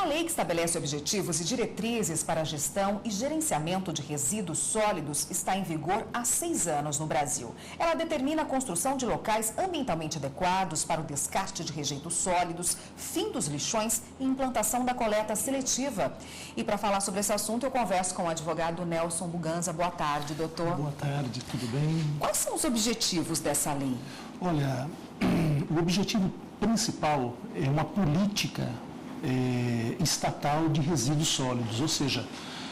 A lei que estabelece objetivos e diretrizes para a gestão e gerenciamento de resíduos sólidos está em vigor há 6 anos no Brasil. Ela determina a construção de locais ambientalmente adequados para o descarte de rejeitos sólidos, fim dos lixões e implantação da coleta seletiva. E para falar sobre esse assunto, eu converso com o advogado Nelson Buganza. Boa tarde, doutor. Boa tarde, tudo bem? Quais são os objetivos dessa lei? Olha, o objetivo principal é uma política estatal de resíduos sólidos, ou seja,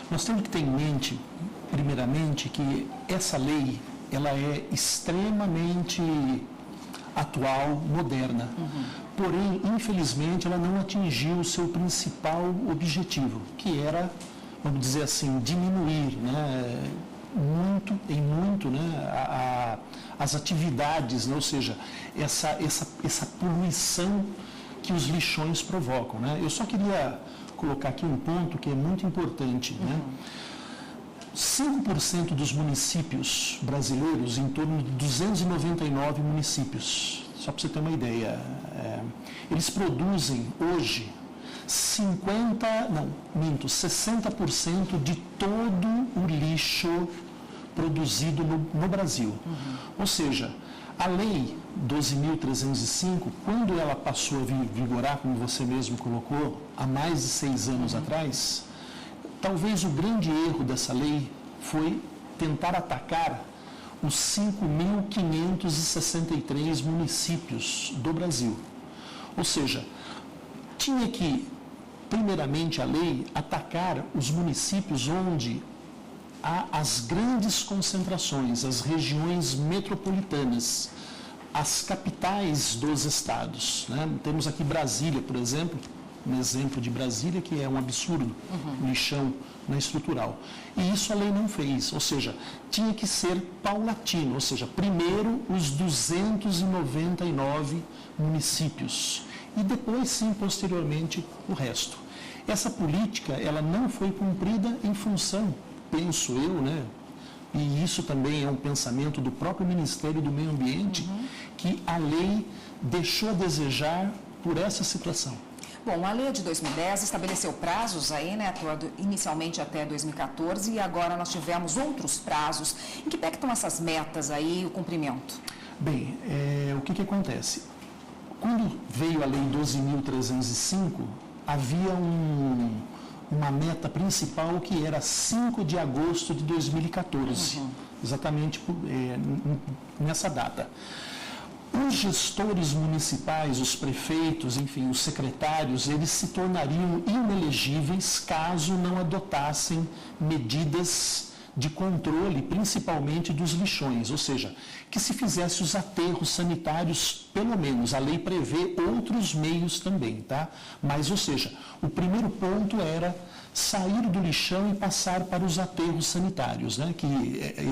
nós temos que ter em mente, primeiramente, que essa lei ela é extremamente atual, moderna, porém, infelizmente, ela não atingiu o seu principal objetivo, que era, vamos dizer assim, diminuir, né, muito, né, as atividades, né, ou seja, essa poluição que os lixões provocam, né? Eu só queria colocar aqui um ponto que é muito importante, né? 5% dos municípios brasileiros, em torno de 299 municípios, só para você ter uma ideia, eles produzem hoje 60% de todo o lixo produzido no Brasil. Ou seja, a lei 12.305, quando ela passou a vigorar, como você mesmo colocou, há mais de 6 anos atrás, talvez o grande erro dessa lei foi tentar atacar os 5.563 municípios do Brasil. Ou seja, tinha que, primeiramente, a lei atacar os municípios onde há as grandes concentrações, as regiões metropolitanas, as capitais dos estados, né? Temos aqui Brasília, por exemplo, um exemplo de Brasília que é um absurdo, lixão na estrutural. E isso a lei não fez, ou seja, tinha que ser paulatino, ou seja, primeiro os 299 municípios e depois, sim, posteriormente, o resto. Essa política, ela não foi cumprida em função, penso eu, né? E isso também é um pensamento do próprio Ministério do Meio Ambiente, que a lei deixou a desejar por essa situação. Bom, a lei de 2010 estabeleceu prazos aí, né, atuando inicialmente até 2014 e agora nós tivemos outros prazos. Em que pé que estão essas metas aí, o cumprimento? Bem, o que acontece? Quando veio a lei 12.305, havia uma meta principal que era 5 de agosto de 2014, exatamente nessa data. Os gestores municipais, os prefeitos, enfim, os secretários, eles se tornariam inelegíveis caso não adotassem medidas de controle, principalmente dos lixões, ou seja, que se fizesse os aterros sanitários, pelo menos, a lei prevê outros meios também, tá? Mas, ou seja, o primeiro ponto era sair do lixão e passar para os aterros sanitários, né? Que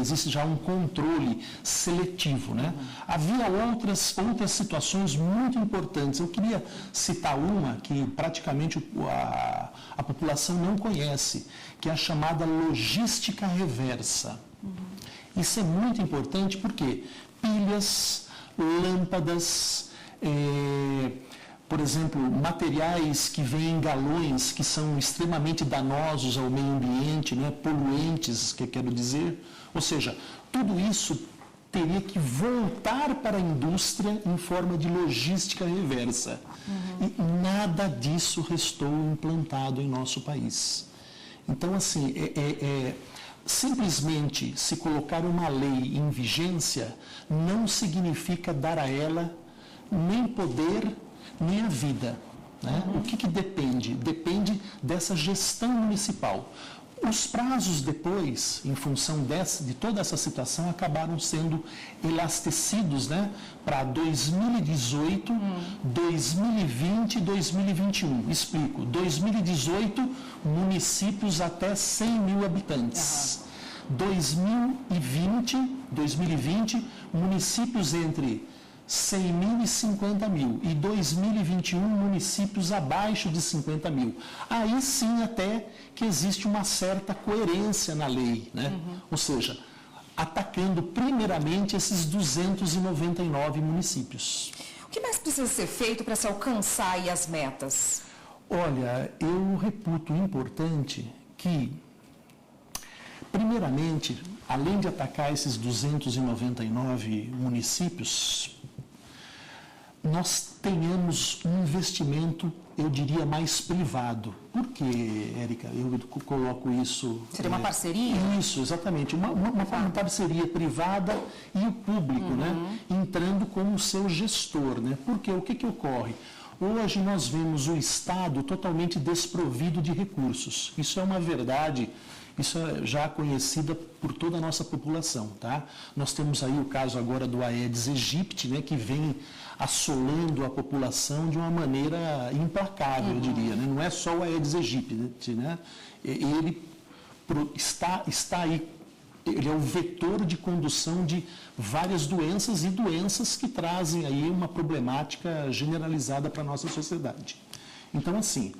existe já um controle seletivo, né? Havia outras situações muito importantes. Eu queria citar uma que praticamente a população não conhece, que é a chamada logística reversa. Isso é muito importante porque pilhas, lâmpadas, por exemplo, materiais que vêm em galões que são extremamente danosos ao meio ambiente, né, poluentes, que quero dizer. Ou seja, tudo isso teria que voltar para a indústria em forma de logística reversa. E nada disso restou implantado em nosso país. Então, assim, simplesmente se colocar uma lei em vigência não significa dar a ela nem poder, nem a vida. Né? O que depende? Depende dessa gestão municipal. Os prazos depois, em função de toda essa situação, acabaram sendo elastecidos, né, para 2018, 2020 e 2021. Explico. 2018, municípios até 100 mil habitantes. 2020, municípios entre 100 mil e 50 mil. E 2021, municípios abaixo de 50 mil. Aí sim até que existe uma certa coerência na lei, né? Ou seja, atacando primeiramente esses 299 municípios. O que mais precisa ser feito para se alcançar aí as metas? Olha, eu reputo importante que, primeiramente, além de atacar esses 299 municípios, nós tenhamos um investimento, eu diria, mais privado. Por quê, Érica? Eu coloco isso... Seria uma parceria? Isso, exatamente. Uma parceria privada e o público, né? Entrando como seu gestor, né? Porque o que ocorre? Hoje nós vemos o Estado totalmente desprovido de recursos. Isso é uma verdade, isso é já conhecida por toda a nossa população, tá? Nós temos aí o caso agora do Aedes aegypti, né, que vem assolando a população de uma maneira implacável, eu diria, né? Não é só o Aedes aegypti, né? Ele está aí, ele é o vetor de condução de várias doenças e doenças que trazem aí uma problemática generalizada para a nossa sociedade. Então, assim,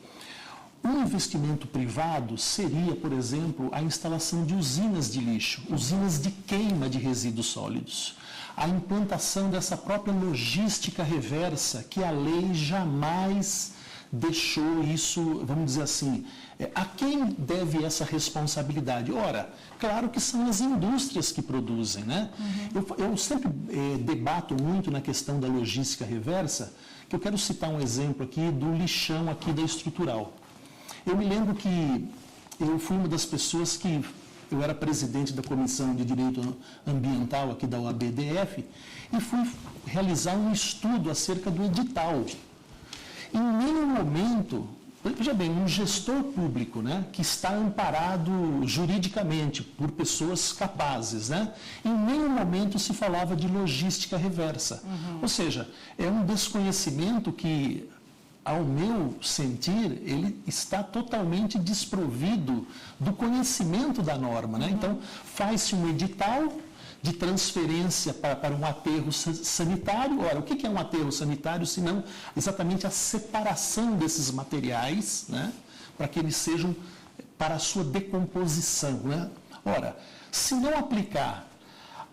um investimento privado seria, por exemplo, a instalação de usinas de lixo, usinas de queima de resíduos sólidos, a implantação dessa própria logística reversa que a lei jamais deixou isso, vamos dizer assim, a quem deve essa responsabilidade? Ora, claro que são as indústrias que produzem, né? Eu sempre debato muito na questão da logística reversa, que eu quero citar um exemplo aqui do lixão aqui da Estrutural. Eu me lembro que eu fui uma das pessoas que, eu era presidente da Comissão de Direito Ambiental aqui da OAB-DF, e fui realizar um estudo acerca do edital. Em nenhum momento, veja bem, um gestor público, né, que está amparado juridicamente por pessoas capazes, né, em nenhum momento se falava de logística reversa. Ou seja, é um desconhecimento que, ao meu sentir, ele está totalmente desprovido do conhecimento da norma, né? Então, faz-se um edital de transferência para um aterro sanitário. Ora, o que é um aterro sanitário, senão exatamente a separação desses materiais, né, para que eles sejam para a sua decomposição, né? Ora, se não aplicar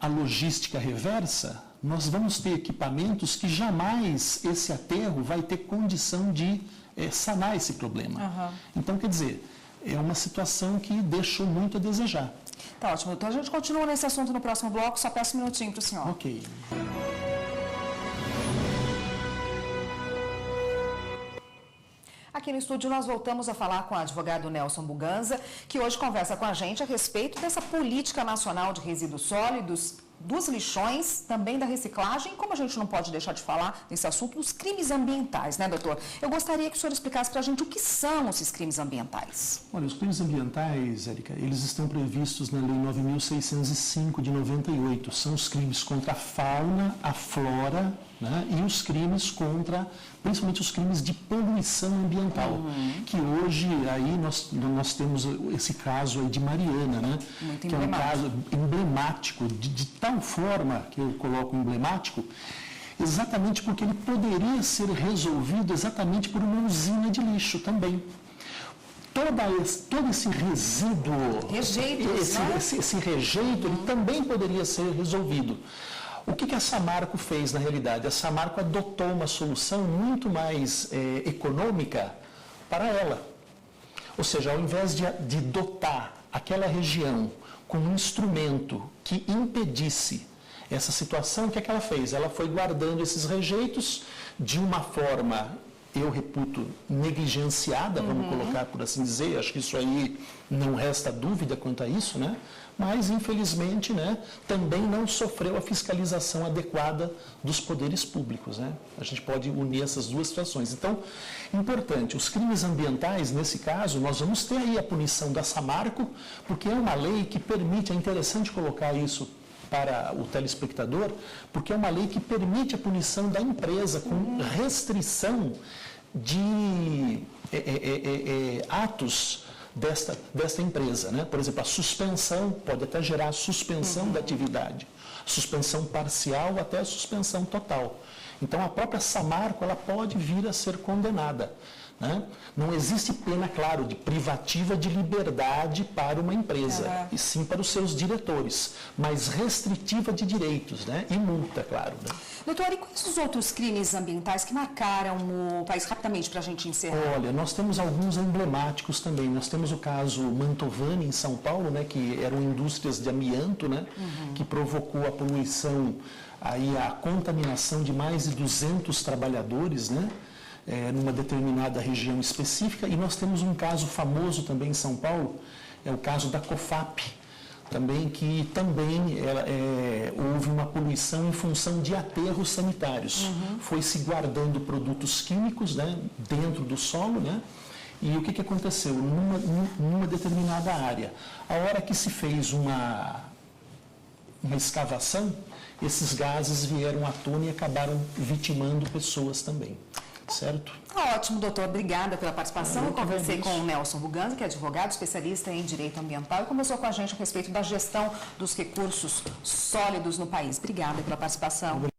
a logística reversa, nós vamos ter equipamentos que jamais esse aterro vai ter condição de sanar esse problema. Então, quer dizer, é uma situação que deixou muito a desejar. Tá ótimo. Então a gente continua nesse assunto no próximo bloco, só peço um minutinho para o senhor. Ok. Aqui no estúdio nós voltamos a falar com o advogado Nelson Buganza, que hoje conversa com a gente a respeito dessa política nacional de resíduos sólidos, dos lixões, também da reciclagem, e como a gente não pode deixar de falar nesse assunto, dos crimes ambientais, né, doutor? Eu gostaria que o senhor explicasse para a gente o que são esses crimes ambientais. Olha, os crimes ambientais, Érica, eles estão previstos na Lei 9.605 de 98. São os crimes contra a fauna, a flora, né, e os crimes contra, principalmente os crimes de poluição ambiental, que hoje aí nós temos esse caso aí de Mariana, né, que é um caso emblemático, de tal forma que eu coloco emblemático, exatamente porque ele poderia ser resolvido exatamente por uma usina de lixo também. Todo esse resíduo, esse rejeito, ele também poderia ser resolvido. O que a Samarco fez na realidade? A Samarco adotou uma solução muito mais econômica para ela. Ou seja, ao invés de dotar aquela região com um instrumento que impedisse essa situação, o que ela fez? Ela foi guardando esses rejeitos de uma forma, eu reputo, negligenciada, vamos colocar por assim dizer. Acho que isso aí não resta dúvida quanto a isso, né? Mas, infelizmente, né, também não sofreu a fiscalização adequada dos poderes públicos, né? A gente pode unir essas duas situações. Então, importante, os crimes ambientais, nesse caso, nós vamos ter aí a punição da Samarco, porque é uma lei que permite, é interessante colocar isso para o telespectador, porque é uma lei que permite a punição da empresa com restrição de atos desta empresa, né? Por exemplo, a suspensão, pode até gerar a suspensão da atividade, suspensão parcial até a suspensão total. Então, a própria Samarco, ela pode vir a ser condenada. né? Não existe pena, claro, de privativa de liberdade para uma empresa, e sim para os seus diretores, mas restritiva de direitos, né? E multa, claro. Né? Doutor, e quais os outros crimes ambientais que marcaram o país, rapidamente, para a gente encerrar? Olha, nós temos alguns emblemáticos também. Nós temos o caso Mantovani, em São Paulo, né? Que eram indústrias de amianto, né? Que provocou a poluição, aí a contaminação de mais de 200 trabalhadores, né? Numa determinada região específica. E nós temos um caso famoso também em São Paulo, é o caso da COFAP, também, que também houve uma poluição em função de aterros sanitários. Foi se guardando produtos químicos, né, dentro do solo, né? E o que aconteceu? Numa determinada área, a hora que se fez uma escavação, esses gases vieram à tona e acabaram vitimando pessoas também. Certo? Ótimo, doutor. Obrigada pela participação. Eu conversei com o Nelson Buganza, que é advogado, especialista em direito ambiental, e conversou com a gente a respeito da gestão dos recursos sólidos no país. Obrigada pela participação.